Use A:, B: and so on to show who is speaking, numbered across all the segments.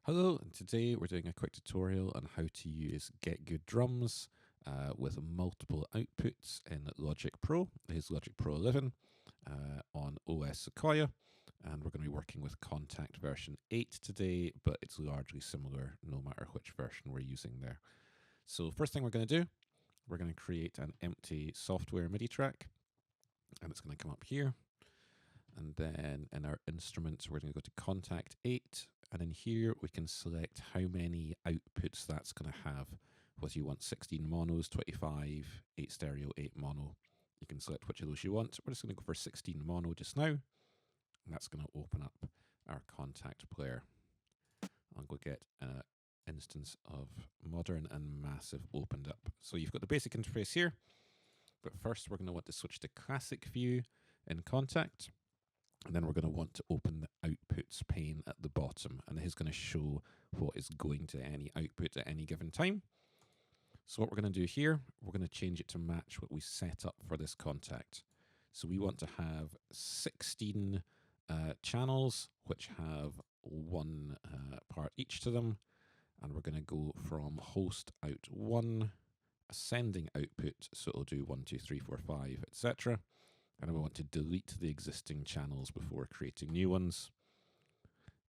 A: Hello, and today we're doing a quick tutorial on how to use GetGoodDrums with multiple outputs in Logic Pro. Here's Logic Pro 11 on OS Sequoia, and we're going to be working with Contact version 8 today, but it's largely similar no matter which version we're using there. So first thing we're going to do, we're going to create an empty software MIDI track, and it's going to come up here. And then in our instruments, we're going to go to Contact 8. And in here, we can select how many outputs that's going to have. Whether you want 16 monos, 25, 8 stereo, 8 mono. You can select which of those you want. We're just going to go for 16 mono just now. And that's going to open up our Contact player. I'll go get an instance of Modern and Massive opened up. So you've got the basic interface here. But first, we're going to want to switch to Classic View in Contact. And then we're going to want to open the outputs pane at the bottom. And it is going to show what is going to any output at any given time. So what we're going to do here, we're going to change it to match what we set up for this Contact. So we want to have 16 channels, which have one part each to them. And we're going to go from host out 1, ascending output. So it'll do 1, 2, 3, 4, 5, etc. And we want to delete the existing channels before creating new ones.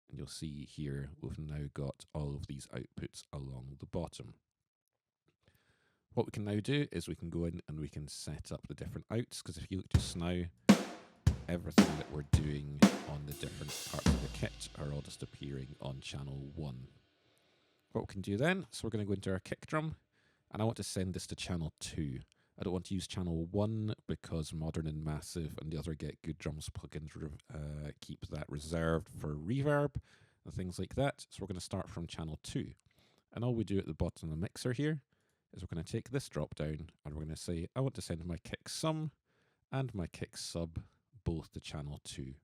A: And you'll see here, we've now got all of these outputs along the bottom. What we can now do is we can go in and we can set up the different outs, because if you look just now, everything that we're doing on the different parts of the kit are all just appearing on channel 1. What we can do then, so we're going to go into our kick drum, and I want to send this to channel 2. I don't want to use channel 1 because Modern and Massive and the other GetGoodDrums plugins keep that reserved for reverb and things like that. So we're going to start from channel 2. And all we do at the bottom of the mixer here is we're going to take this drop down and we're going to say, I want to send my kick sum and my kick sub both to channel 2.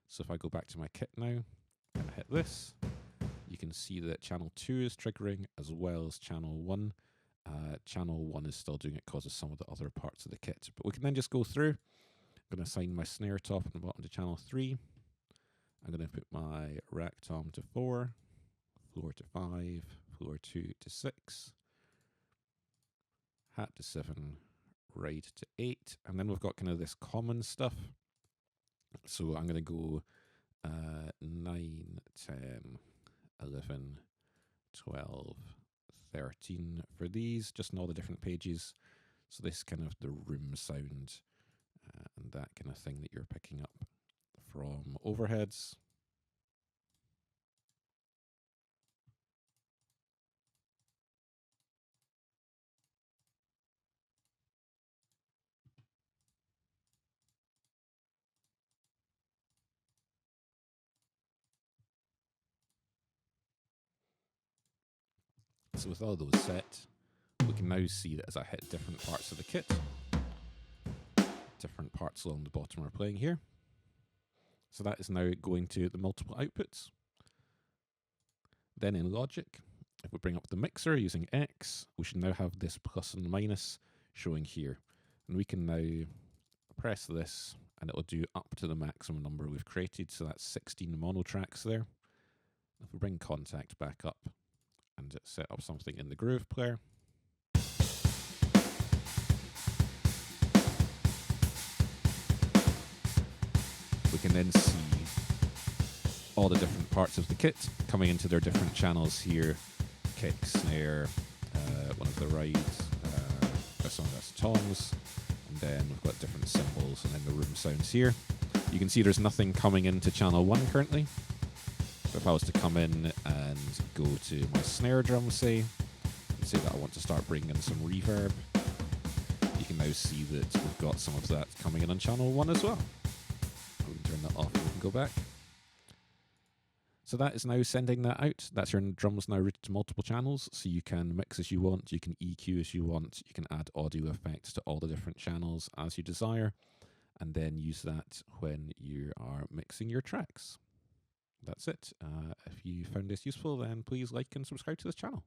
A: So if I go back to my kit now and hit this, you can see that channel 2 is triggering as well as channel 1. Channel 1 is still doing it because of some of the other parts of the kit. But we can then just go through. I'm going to assign my snare top and bottom to channel 3. I'm going to put my rack tom to 4, floor to 5, floor 2 to 6, hat to 7, ride to 8. And then we've got kind of this common stuff. So I'm going to go 9, 10, 11, 12, 13 for these, just in all the different pages. So this kind of the room sound and that kind of thing that you're picking up from overheads. So with all those set, we can now see that as I hit different parts of the kit, different parts along the bottom are playing here. So that is now going to the multiple outputs. Then in Logic, if we bring up the mixer using X, we should now have this plus and minus showing here. And we can now press this and it will do up to the maximum number we've created. So that's 16 mono tracks there. If we bring Contact back up and set up something in the Groove player, we can then see all the different parts of the kit coming into their different channels here. Kick, snare, one of the rides, some of that's toms, and then we've got different cymbals and then the room sounds here. You can see there's nothing coming into channel 1 currently. But if I was to come in and go to my snare drum, say, and say that I want to start bringing in some reverb, you can now see that we've got some of that coming in on channel 1 as well. We can turn that off and we can go back. So that is now sending that out. That's your drums now routed to multiple channels, so you can mix as you want, you can EQ as you want, you can add audio effects to all the different channels as you desire, and then use that when you are mixing your tracks. That's it. If you found this useful, then please like and subscribe to this channel.